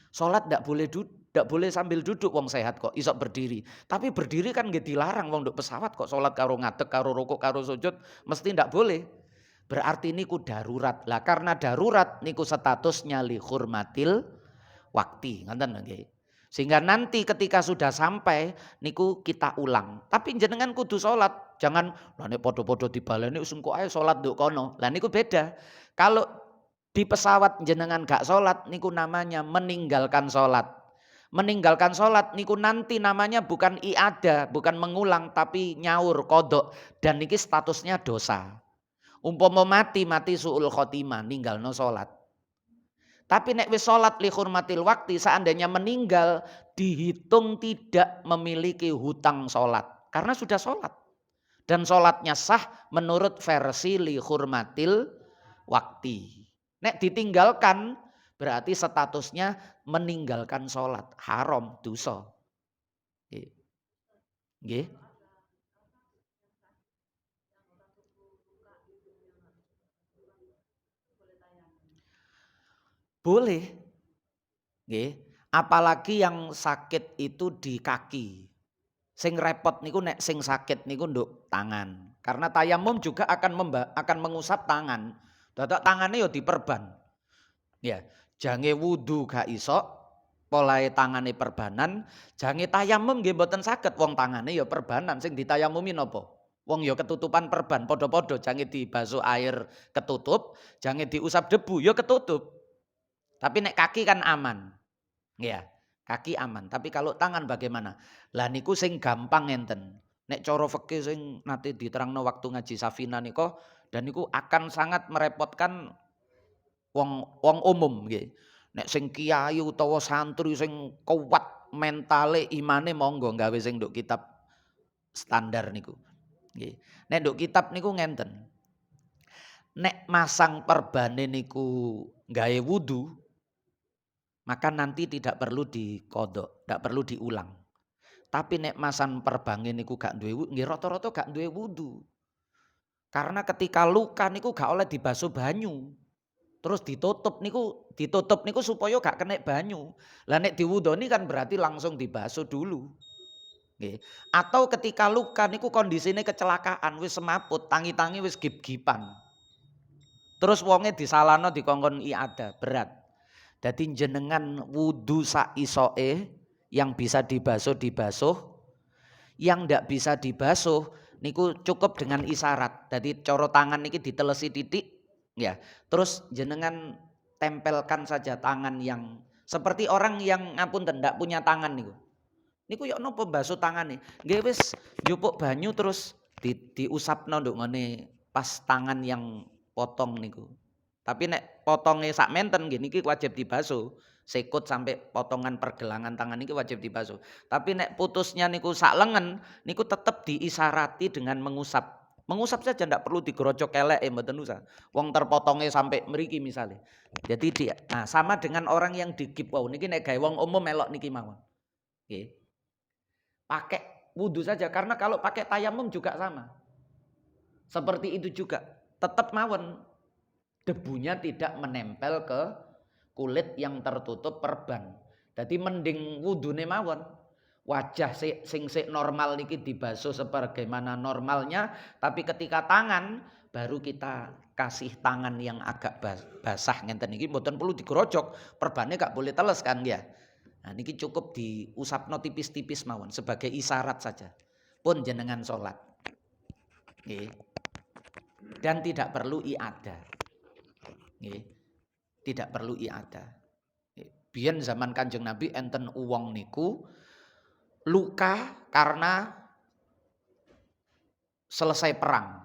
sholat tidak boleh duduk. Tidak boleh sambil duduk, wong sehat kok isok berdiri. Tapi berdiri kan nggak dilarang wong nduk pesawat kok sholat karo ngadeg, karo rukuk, karo sujud mesti tidak boleh. Berarti niku darurat. Lah karena darurat niku statusnya li hurmatil wakti. Ngoten nggih. Sehingga nanti ketika sudah sampai niku kita ulang. Tapi jenengan kudu sholat. Jangan lah nek podo-podo dibaleni usung kok ae sholat nduk kono. Lah niku beda. Kalau di pesawat jenengan gak sholat niku namanya meninggalkan sholat. Meninggalkan sholat niku nanti namanya bukan i'adah, bukan mengulang tapi nyaur, kodok. Dan niki statusnya dosa. Umpama mati su'ul khotimah, ninggalno sholat. Tapi nek wis sholat li hurmatil wakti, seandainya meninggal dihitung tidak memiliki hutang sholat. Karena sudah sholat. Dan sholatnya sah menurut versi li hurmatil wakti. Nek ditinggalkan berarti statusnya meninggalkan sholat. Haram, dosa. Nggih. Boleh. Nggih. Apalagi yang sakit itu di kaki. Sing repot niku nek sing sakit niku nduk tangan. Karena tayamum juga akan mengusap tangan. Dadak tangannya yo diperban. Ya, jange wudu gak iso, polahe tangane perbanan, jange tayamum nggih mboten saged wong tangane ya perbanan sing ditayamumi napa? Wong ya ketutupan perban padha-padha jange dibasuh air ketutup, jange diusap debu ya ketutup. Tapi nek kaki kan aman. Ya, kaki aman. Tapi kalau tangan bagaimana? Lah niku sing gampang enten. Nek cara fikih sing nate diterangno waktu ngaji Safina niko dan niku akan sangat merepotkan wong umum nggih. Nek sing kiai utawa santri sing kuat mentale imane monggo gawe sing nduk kitab standar niku. Nggih. Nek nduk kitab niku ngenten. Nek masang perbane niku gawe wudu, maka nanti tidak perlu dikodok, tidak perlu diulang. Tapi nek masang perbange niku gak duwe wudu, nggih rata-rata gak duwe wudu. Karena ketika luka niku gak oleh dibasuh banyu. Terus ditutup niku supaya gak kena banyu. Lah nek diwudoni kan berarti langsung dibasuh dulu. Nggih. Atau ketika luka niku kondisine kecelakaan wis semaput, tangi-tangi wis gip-gipan. Terus wonge disalahno dikongkon i'adah, berat. Dadi jenengan wudu sak isoke yang bisa dibasuh, yang ndak bisa dibasuh niku cukup dengan isyarat. Dadi cara tangan niki ditelesi titik ya. Terus jenengan tempelkan saja tangan yang seperti orang yang ngapunten ndak punya tangan niku. Niku yo napa basuh tangane. Nggih wis njupuk banyu terus diusapno nduk ngene pas tangan yang potong niku. Tapi nek potonge sak menten nggih niki wajib dibasuh. Sikut sampai potongan pergelangan tangan niki wajib dibasuh. Tapi nek putusnya niku sak lengan niku tetep diisarati dengan mengusap. Mengusap saja ndak perlu digerocok elek mboten usah. Wong terpotongnya sampai mriki misalnya. Jadi nah sama dengan orang yang digip wau niki nek gawe wong umum melok niki mawon. Nggih. pakai wudhu saja. Karena kalau pakai tayamum juga sama. Seperti itu juga. Tetap mawon. Debunya tidak menempel ke kulit yang tertutup perban. Jadi mending wudune mawon. Wajah sing normal niki dibasuh sebagaimana normalnya. Tapi ketika tangan baru kita kasih tangan yang agak basah ngenten niki mboten perlu digerojok, perbannya gak boleh teles kan ya. Nah niki cukup diusapno tipis-tipis mawon sebagai isyarat saja. Pun jenengan salat. Nggih. Dan tidak perlu i'adah. Nggih. Tidak perlu i'adah. Biyen zaman Kanjeng Nabi enten uwong niku luka karena selesai perang.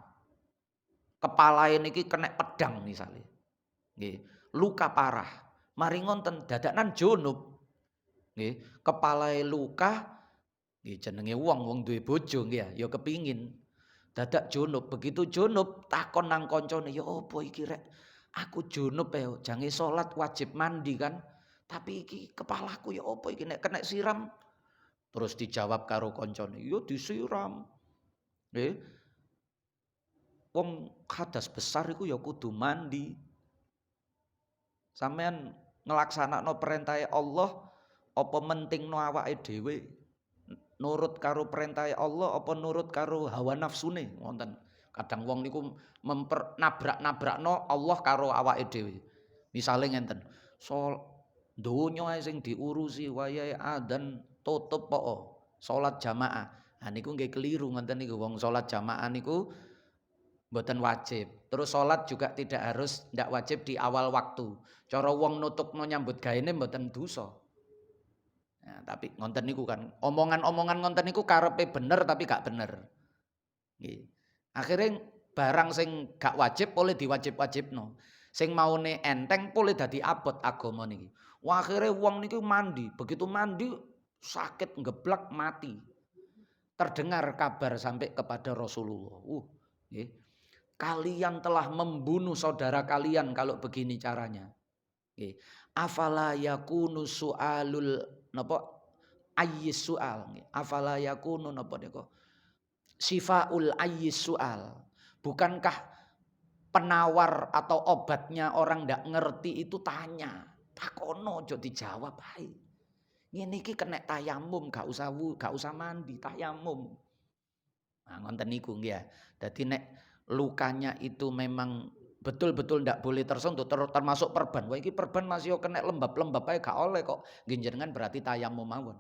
Kepala niki kena pedang misalnya. Nggih, luka parah. Mari ngonten dadakan junub. Nggih, kepalae luka nggih jenenge wong duwe bojo nggih ya kepingin dadak junub. Begitu junub takon nang koncone, "Ya apa iki rek? Aku junub jange salat wajib mandi kan. Tapi iki kepalaku ya apa iki nek kena siram?" Terus dijawab karo koncone, "Ya disiram." Nggih. Wong hadas besar iku ya kudu mandi. Sampean nglaksanakno perintah Allah apa mentingno awake dhewe? Nurut karo perintah Allah apa nurut karo hawa nafsune? Wonten. Kadang wong niku nabrak-nabrakno Allah karo awake dhewe. Misale ngenten. Donya sing diurusi wayahe adzan tutup poko. Salat jamaah. Nah niku nggih keliru ngoten niku wong salat jamaah niku mboten wajib. Terus sholat juga tidak wajib di awal waktu. Cara wong nutupno nyambut gaene mboten dosa. Nah, tapi ngonten niku kan omongan-omongan ngonten niku karepe bener tapi gak bener. Nggih. Akhirnya barang sing gak wajib boleh diwajib-wajibno. Sing maune enteng boleh dadi abot agama niki. Wah akhirnya wong niki mandi, begitu mandi sakit ngeblak mati. Terdengar kabar sampai kepada Rasulullah. Nggih. Kalian telah membunuh saudara kalian kalau begini caranya. Afala yakunu su'alul napa ayyis su'al. Afala yakunu napa niku? Sifaul ayyis su'al. Bukankah penawar atau obatnya orang ndak ngerti itu tanya. Takono aja dijawab ae. Ngene iki kena tayamum gak usah mandi, tayamum. Nah ngoten niku nggih ya. Dadi nek lukanya itu memang betul-betul ndak boleh tersentuh termasuk perban. Wah iki perban masih kena lembab-lembab ae gak oleh kok. Nggih jenengan berarti tayamum mawon.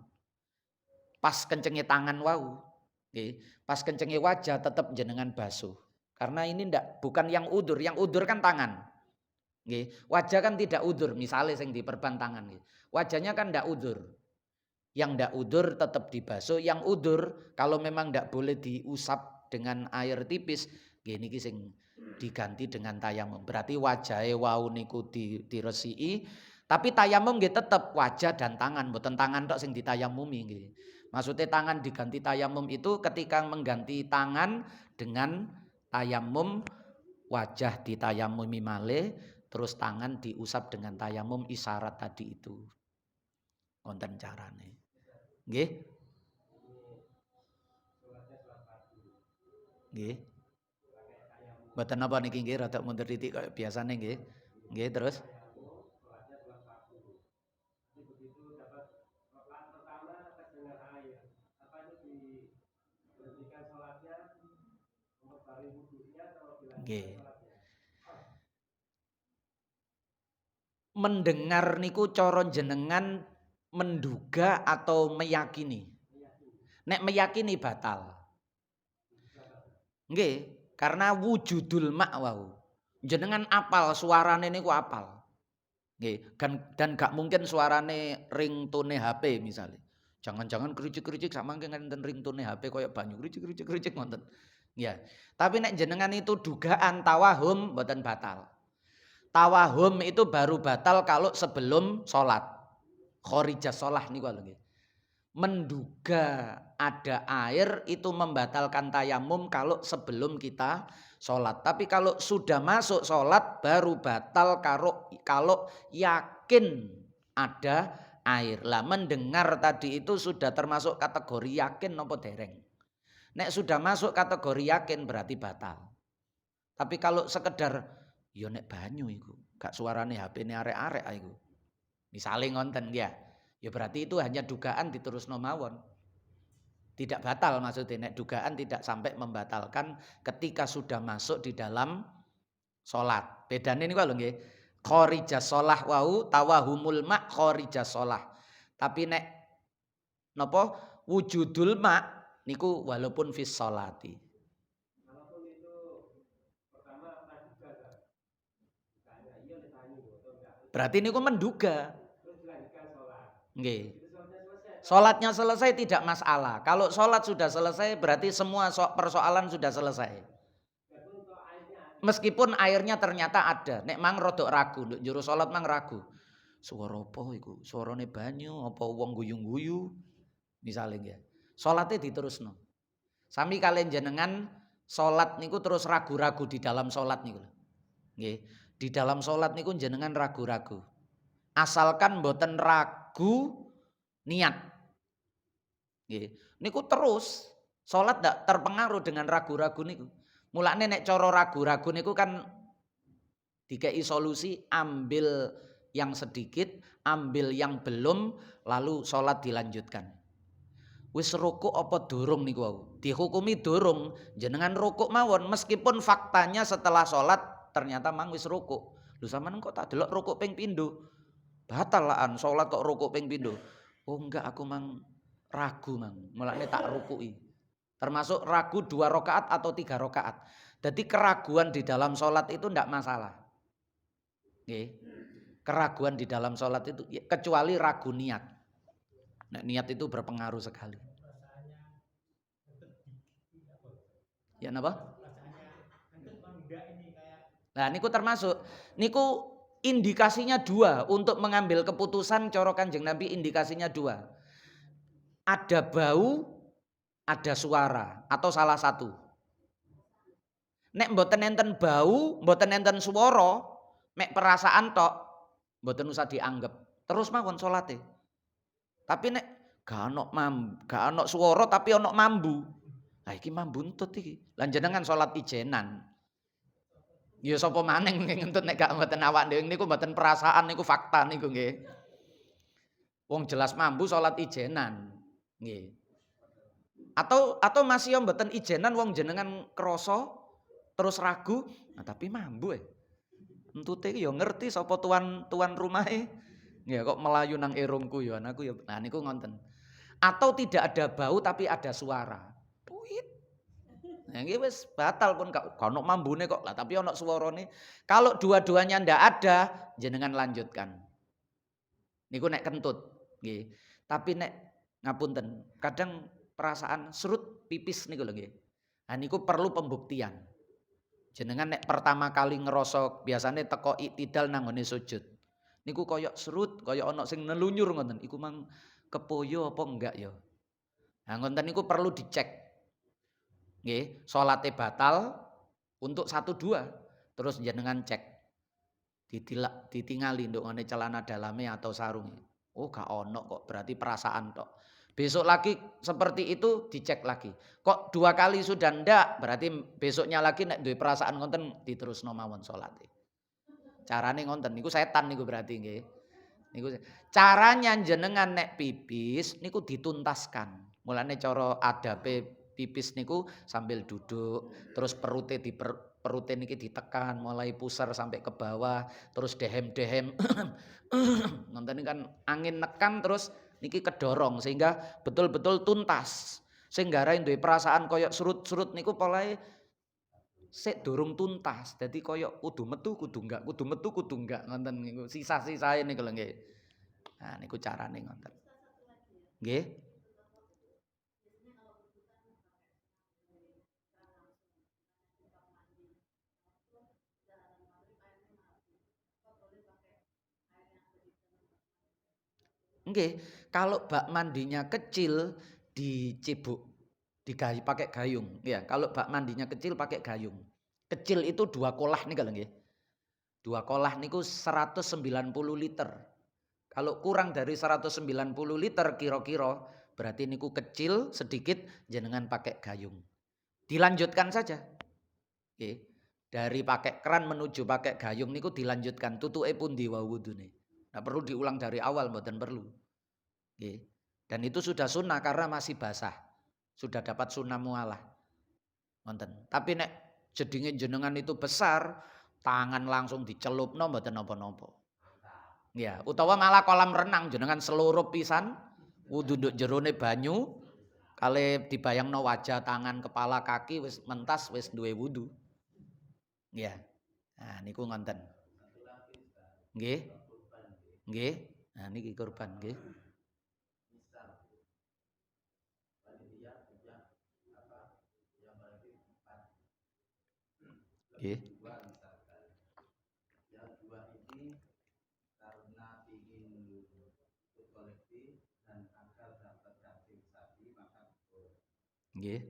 Pas kencenge tangan wau. Nggih, pas kencenge wajah tetap jenengan basuh. Karena ini bukan yang udur kan tangan. Nggih, wajah kan tidak udur, misalnya sing diperban tangan nggih. Wajahnya kan ndak udur. Yang ndak udur tetap dibasuh, yang udur kalau memang ndak boleh diusap dengan air tipis gini sing diganti dengan tayamum. Berarti wajahe wau niku diresiki, tapi tayamum nggih tetep wajah dan tangan, mboten tangan tok sing ditayamumi nggih. Maksudnya tangan diganti tayamum itu ketika mengganti tangan dengan tayamum, wajah ditayamumi malih, terus tangan diusap dengan tayamum isyarat tadi itu. Wonten carane. Nggih. Nggih. Mboten napa niki nggih rada mundur titik kaya biasane nggih. Nggih terus. Nggih. Mendengar niku cara jenengan menduga atau meyakini? Nek meyakini batal. Nggih. Karena wujudul mak wau. Jenengan apal suarane niku apal. Nggih, dan gak mungkin suarane ringtone HP misalnya. Jangan-jangan kericik-kericik sama ngenten ringtone HP koyo banyu kericik ngoten. Ya. Tapi nek jenengan itu dugaan tawahum mboten batal. Tawahum itu baru batal kalau sebelum sholat. Khorijah sholah niku lho nggih. Menduga ada air itu membatalkan tayamum kalau sebelum kita sholat. Tapi kalau sudah masuk sholat baru batal kalau yakin ada air. Lah mendengar tadi itu sudah termasuk kategori yakin napa dereng? Nek sudah masuk kategori yakin berarti batal. Tapi kalau sekedar ya nek banyu iku, gak suarane HP-ne arek-arek iku. Misale ngonten ya. Ya berarti itu hanya dugaan diterusno mawon. Tidak batal maksudnya, nek dugaan tidak sampai membatalkan ketika sudah masuk di dalam sholat. Bedane niku lho nggih. Kharijas shalah wau tawahumul ma kharijas shalah. Tapi nek napa wujudul ma niku walaupun fis sholati. Berarti niku menduga. Nggih. Sholatnya selesai tidak masalah. Kalau sholat sudah selesai berarti semua persoalan sudah selesai. Meskipun airnya ternyata ada. Nek mang rodok ragu, nduk juru sholat mang ragu. Suara apa iku? Suarane banyu apa wong guyu-guyu? Misalnya ya. Sholatnya diterusno. Sami kalian jenengan sholat niku terus ragu-ragu di dalam sholat niku. Nggih. Di dalam sholat niku jenengan ragu-ragu. Asalkan mboten ragu niat. Nggih. Niku terus sholat ndak terpengaruh dengan ragu-ragu niku. Mulane nek cara ragu-ragu niku kan dikei solusi, ambil yang sedikit, ambil yang belum, lalu sholat dilanjutkan. Wis rukuk apa durung niku wau? Dihukumi durung, jenengan rukuk mawon meskipun faktanya setelah sholat ternyata mang wis rukuk. Lho sampean kok tak delok rukuk ping pindho. Batal laan sholat kok rukuk ping pindho. Oh enggak, aku mang ragu mang, mulane tak rukuki. Termasuk ragu 2 rakaat atau 3 rakaat. Jadi keraguan di dalam sholat itu tidak masalah. Oke. Keraguan di dalam sholat itu kecuali ragu niat. Nah, niat itu berpengaruh sekali. Ya napa? Nah niku termasuk. Niku indikasinya 2 untuk mengambil keputusan cara Kanjeng Nabi, indikasinya 2. Ada bau, ada suara atau salah satu. Nek mboten enten bau, mboten enten swara, mek perasaan tok, mboten usah dianggap. Terus mawon salate. Tapi nek gak ono swara tapi ono mambu. Lah iki mambu entut iki. Lan jenengan salat ijenan. Ya sapa maneng ngentut nek gak mboten awak dhewe niku mboten perasaan niku fakta niku nggih. Wong jelas mambu salat ijenan. Nggih. Atau masih mboten ijenan wong jenengan krasa terus ragu, nah tapi mambu entute iki ya ngerti sapa tuan rumahe. Ya kok melayu nang erungku ya anakku ya. Nah niku ngonten. Atau tidak ada bau tapi ada suara. Puit. Nah iki wis batal pun gak ono mambune kok. Lah tapi ono suarane. Kalau dua-duanya ndak ada, jenengan lanjutkan. Niku nek kentut, nggih. Tapi nek ngapunten, kadang perasaan serut pipis niku lho nggih. Nah niku perlu pembuktian. Jenengan nek pertama kali ngerasa biasane teko iktidal nang ngene sujud. Niku koyok serut, koyok ana sing nelunyur ngoten. Iku mang kepoyo apa enggak ya? Nah ngoten niku perlu dicek. Nggih, salate batal untuk 1 2. Terus jenengan cek. Ditingali nduk ngene celana dalame atau sarunge. Oh gak ono kok, berarti perasaan tok. Besok lagi seperti itu dicek lagi. Kok 2 kali sudah ndak, berarti besoknya lagi nek duwe perasaan ngonten diterusno mawon salate. Carane ngonten niku setan niku berarti nggih. Niku caranya jenengan nek pipis niku dituntaskan. Mulane cara adabe pipis niku sambil duduk, terus perute niki ditekan mulai pusar sampai ke bawah, terus dehem-dehem. Ngonten kan angin nekan terus niki kedorong sehingga betul-betul tuntas. Sing garahe duwe perasaan koyok surut-surut niku polahe sik durung tuntas. Dadi koyok kudu metu kudu enggak, kudu metu kudu enggak ngoten niku. Sisa-sisae niku lho nggih. Nah niku carane ngoten. Nggih. Nggih, kalau bak mandinya kecil dicebuk, pakai gayung. Ya, kalau bak mandinya kecil pakai gayung. Kecil itu 2 kolah nih kalau nggih. 2 kolah niku 190 liter. Kalau kurang dari 190 liter kira-kira berarti niku kecil sedikit, jenengan pakai gayung. Dilanjutkan saja. Oke. Dari pakai keran menuju pakai gayung niku dilanjutkan. Tutuke pundi wa wudune. Nah, perlu diulang dari awal, mboten perlu. Oke. Dan itu sudah sunnah karena masih basah. Sudah dapat sunnah mualah. Wonten. Tapi nek jedinge jenengan itu besar, tangan langsung dicelupno mboten napa-napa. Ya, utawa malah kolam renang jenengan seluruh pisan wudu nduk jerone banyu kale dibayangno wajah, tangan, kepala, kaki wis mentas wis duwe wudu. Ya. Nah niku ngonten. Nggih. Nggih. Nah niki kurban nggih. Nggih. Nggih.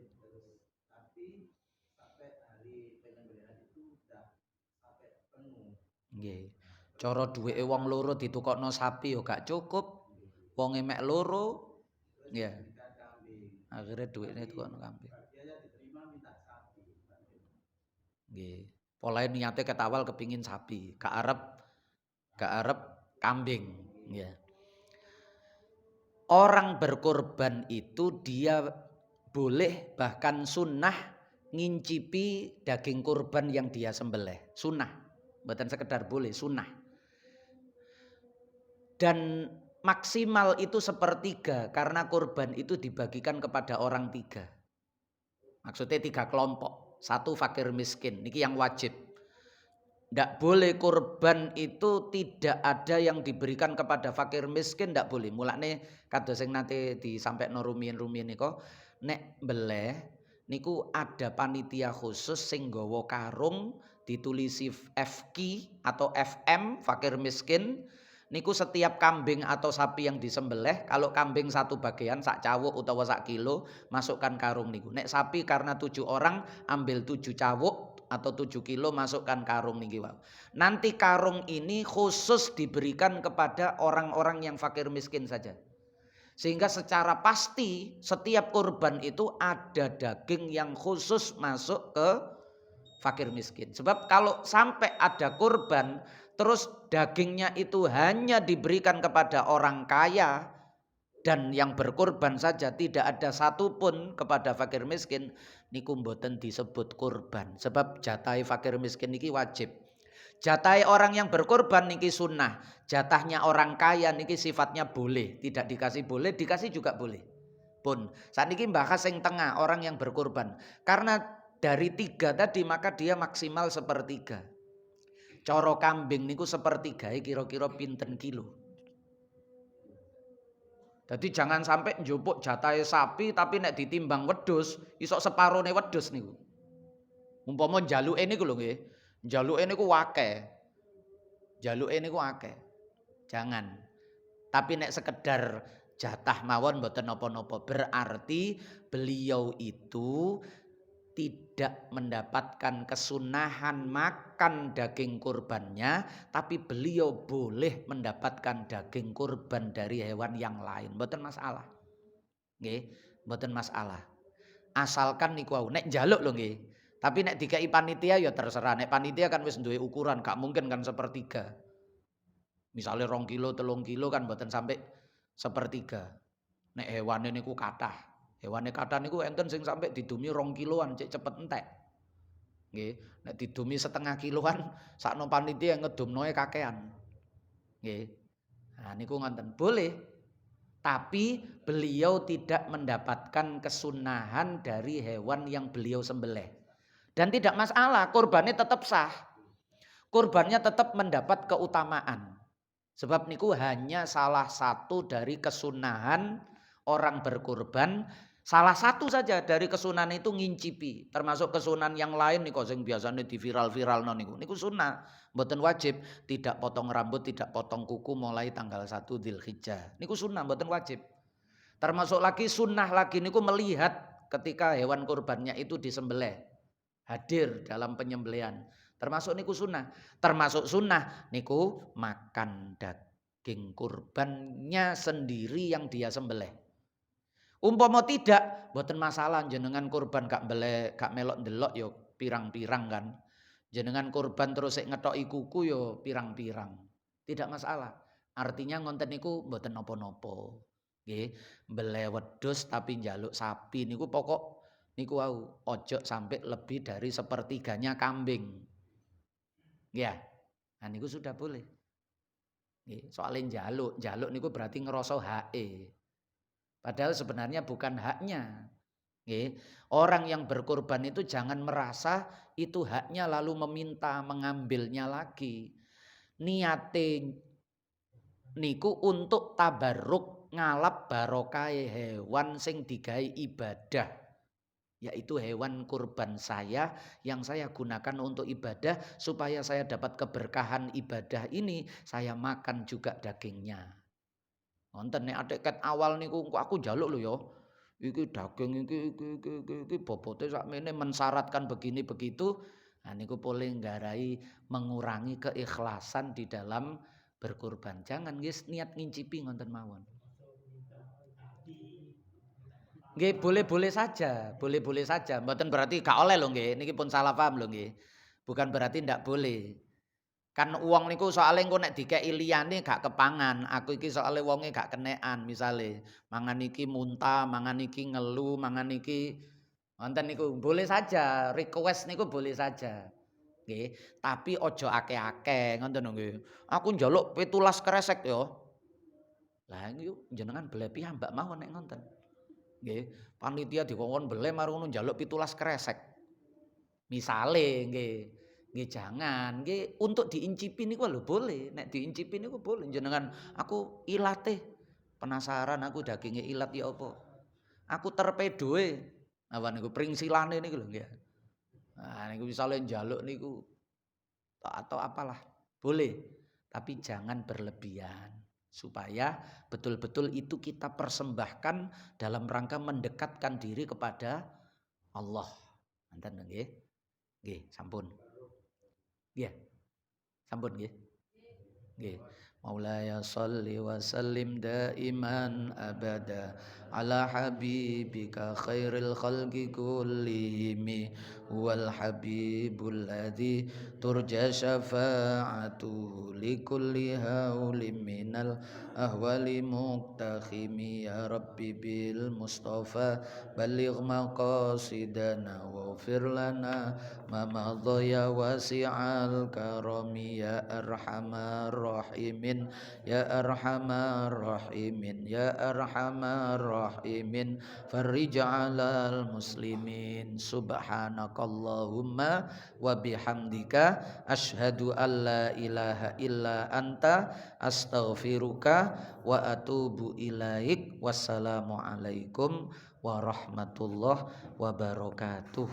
Nggih. Cara duweke wong loro ditukokno sapi yo gak cukup. Wonge mek loro. Ya. Akhirnya duitnya tukokno kambing. Nggih. Polahe niate ket awal kepingin sapi, gak arep kambing, ya. Orang berkorban itu dia boleh bahkan sunnah ngincipi daging kurban yang dia sembelih. Sunnah. Bukan sekedar boleh, sunnah. Dan maksimal itu sepertiga karena kurban itu dibagikan kepada orang tiga. Maksudnya 3 kelompok. 1 fakir miskin. Niki yang wajib. Tidak boleh kurban itu tidak ada yang diberikan kepada fakir miskin, tidak boleh. Mulane kados sing nanti disampaikan rumiyin-rumiyin niko, nek beleh niku ada panitia khusus sing nggawa karung ditulisi FQ atau FM fakir miskin. Niku setiap kambing atau sapi yang disembelih, kalau kambing 1 bagian sak cawuk utawa sak kilo, masukkan karung niku. Nek sapi karena 7 orang ambil 7 cawuk atau 7 kilo masukkan karung niki wau. Nanti karung ini khusus diberikan kepada orang-orang yang fakir miskin saja. Sehingga secara pasti setiap kurban itu ada daging yang khusus masuk ke fakir miskin. Sebab kalau sampai ada kurban terus dagingnya itu hanya diberikan kepada orang kaya dan yang berkorban saja, tidak ada satupun kepada fakir miskin, niku mboten disebut kurban. Sebab jatahe fakir miskin niki wajib. Jatahe orang yang berkorban niki sunnah. Jatahnya orang kaya niki sifatnya boleh. Tidak dikasih boleh, dikasih juga boleh. Pun saat niki bahas yang tengah orang yang berkorban. Karena dari 3 tadi maka dia maksimal sepertiga. Coro kambing niku sepertiga kira-kira pinten kilo. Jadi jangan sampai njupuk jatahe sapi tapi nek ditimbang wedhus iso separone wedhus niku. Umpama njaluke niku lho nggih. Njaluke niku akeh. Njaluke niku akeh. Jangan. Tapi nek sekedar jatah mawon mboten napa-napa. Berarti beliau itu tidak mendapatkan kesunahan makan daging kurbannya, tapi beliau boleh mendapatkan daging kurban dari hewan yang lain. Mboten masalah. Nggih, mboten masalah. Asalkan niku wau nek njaluk lho nggih. Tapi nek dikai panitia ya terserah. Nek panitia kan wis duwe ukuran, gak mungkin kan sepertiga. Misalnya 2 kilo, 3 kilo kan mboten sampai sepertiga. Nek hewane niku kathah. Hewane kathah niku enten sing sampai didumi 2 kiloan cek cepet entek. Nggih, nek didumi 1/2 kiloan sakno panitia ngedumnoe kakean. Nggih. Nah niku ngoten. Boleh. Tapi beliau tidak mendapatkan kesunahan dari hewan yang beliau sembelih. Dan tidak masalah, kurbannya tetap sah. Kurbannya tetap mendapat keutamaan. Sebab niku hanya salah satu dari kesunahan orang berkurban. Salah satu saja dari kesunahan itu ngincipi. Termasuk kesunahan yang lain niku sing biasanya di viral-viral niku. Niku sunnah, mboten wajib. Tidak potong rambut, tidak potong kuku mulai tanggal 1 Dzulhijjah. Niku sunnah, mboten wajib. Termasuk lagi sunnah lagi niku melihat ketika hewan kurbannya itu disembelih. Hadir dalam penyembelihan. Termasuk niku sunnah. Termasuk sunnah niku makan daging kurbannya sendiri yang dia sembelih. Umpama tidak, mboten masalah jenengan kurban gak melok ndelok ya pirang-pirang kan. Jenengan kurban terus sik ngethoki kuku ya pirang-pirang. Tidak masalah. Artinya ngonten niku mboten napa-napa. Nggih, mbeleh wedhus tapi njaluk sapi niku pokok niku wau ojo sampai lebih dari sepertiganya kambing. Ya. Nah niku sudah boleh. Nggih, soalnya njaluk niku berarti ngerasa hake. Padahal sebenarnya bukan haknya. Nggih. Orang yang berkorban itu jangan merasa itu haknya lalu meminta mengambilnya lagi. Niate niku untuk tabarruk ngalap barokah hewan sing digawe ibadah. Yaitu hewan kurban saya yang saya gunakan untuk ibadah supaya saya dapat keberkahan ibadah ini, saya makan juga dagingnya. Wonten nek atik ket awal niku aku njaluk lho ya. Iki daging iki bobote sakmene mensyaratkan begini begitu. Nah niku boleh nggarai mengurangi keikhlasan di dalam berkurban. Jangan guys niat ngincipi ngonten mawon. Nggih boleh-boleh saja, boleh-boleh saja. Mboten berarti gak oleh lho nggih. Niki pun salah paham lho nggih. Bukan berarti ndak boleh. Kan uang niku soalnya engko nek dikeki liyane gak kepangan. Aku iki soalnya wonge gak kenekan misale. Mangan iki muntah, mangan iki ngelu, mangan iki wonten niku boleh saja, request niku boleh saja. Nggih, tapi ojo akeh-akeh ngoten lho nggih. Aku njaluk 17 kresek ya. Lah niku jenengan beli piyambak mawon nek ngoten. Nggih, panitia dikongkon beli mari ngono njaluk 17 kresek. Misale nggih. Nggih jangan, nggih untuk diincipi niku lho boleh, nek diincipi niku boleh jenengan aku ilate penasaran aku dagingnya ilat ya apa. Aku terpedoe apa niku pringsilane niku lho nggih. Nah niku misale njaluk niku atau apalah boleh, tapi jangan berlebihan supaya betul-betul itu kita persembahkan dalam rangka mendekatkan diri kepada Allah. Nanten nggih. Nggih, sampun. Nggih. Sampun nggih. Nggih. Maulaya sholli wa sallim daiman abada ala habibika khairil khalqi kullihim wal habibul ladzi turja syafa'atuhu likulli haulin minal ahwali muqtakhimi ya rabbi bil mustafa balligh maqasidana waghfir lana ma madha ya wasi'al karami ya arhamar rahimin ya arhamar rahimin ya arhamar rahimin farij 'alal muslimin subhanakallahumma wa bihamdika asyhadu an la ilaha illa anta astaghfiruka wa atubu ilaik. Wassalamu alaikum warahmatullahi wabarakatuh.